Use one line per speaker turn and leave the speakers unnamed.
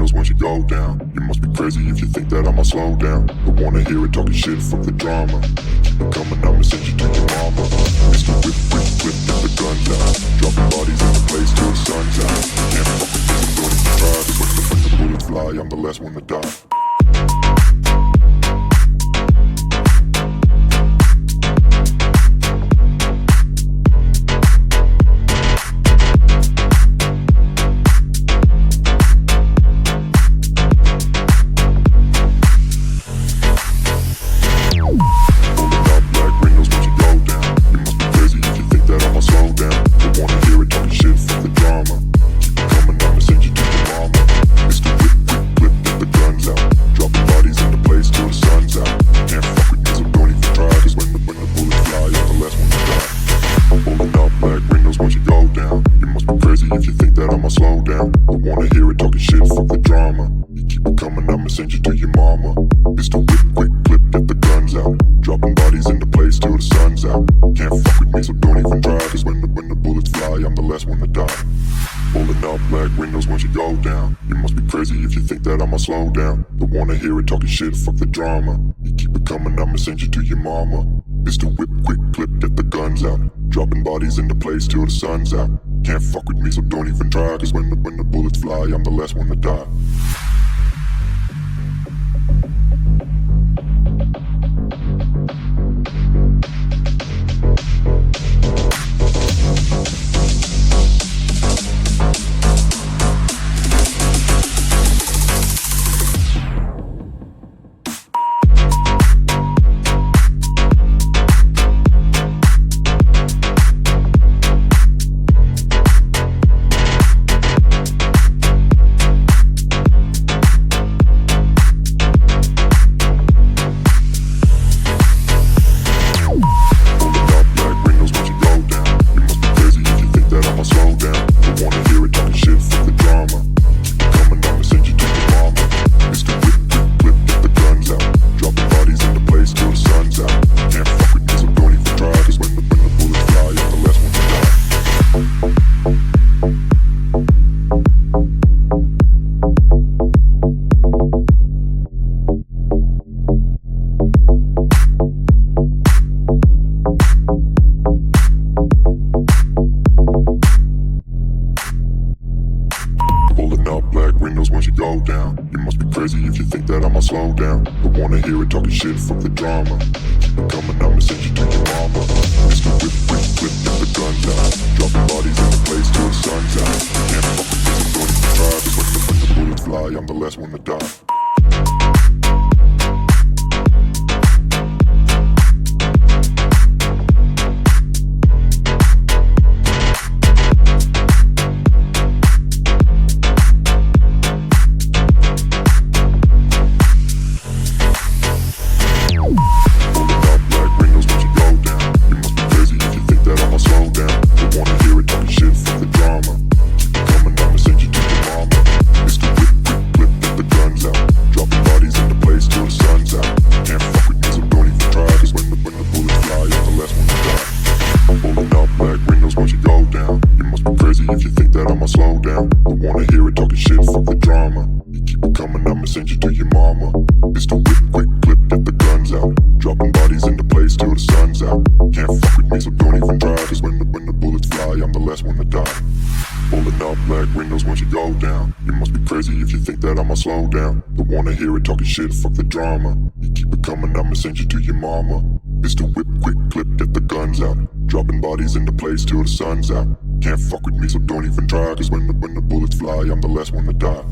windows once you go down. You must be crazy if you think that I'ma slow down. Don't wanna hear it talking shit, fuck the drama. Keep it coming, I'ma send you to your mama. Mr. Whip, whip, whip, get the guns out. Dropping bodies in the place till the sun's out. Can't fuck with this, I'm doing it to try. Cause when the bullets fly, I'm the last one to die. If you think that I'ma slow down, don't wanna hear it talking shit, fuck the drama. You keep it coming, I'ma send you to your mama. Pistol whip, quick clip, get the guns out. Dropping bodies into place till the sun's out. Can't fuck with me, so don't even try. Cause when the bullets fly, I'm the last one to die. Pulling up black windows once you go down. You must be crazy if you think that I'ma slow down. Don't wanna hear it talking shit, fuck the drama. You keep it coming, I'ma send you to your mama. Pistol whip, quick clip, get the guns out. Dropping bodies into place till the sun's out. Can't fuck with me, so don't even try. Cause when the bullets fly, I'm the last one to die. Windows once you go down. You must be crazy if you think that I'ma slow down. Don't wanna hear it talking shit, fuck the drama. Keep it coming, I'ma send you to your mama. Mr. Whip, whip, whip, get the guns out. Dropping bodies in the place till the sun's out. Can't fuck with this, I'm going to try. Cause when the bullets fly, I'm the last one to die. If you think that I'ma slow down, don't wanna hear it talking shit, fuck the drama. You keep it coming, I'ma send you to your mama. Pistol whip, quick clip, get the guns out. Dropping bodies into place till the sun's out. Can't fuck with me, so don't even try. Cause when the bullets fly, I'm the last one to die. Pulling up black windows once you go down. You must be crazy if you think that I'ma slow down. Don't wanna hear it talking shit, fuck the drama. You keep it coming, I'ma send you to your mama. Pistol whip, quick clip, get the guns out. Dropping bodies into place till the sun's out. Can't fuck with me, so don't even try. Cause when the bullets fly, I'm the last one to die.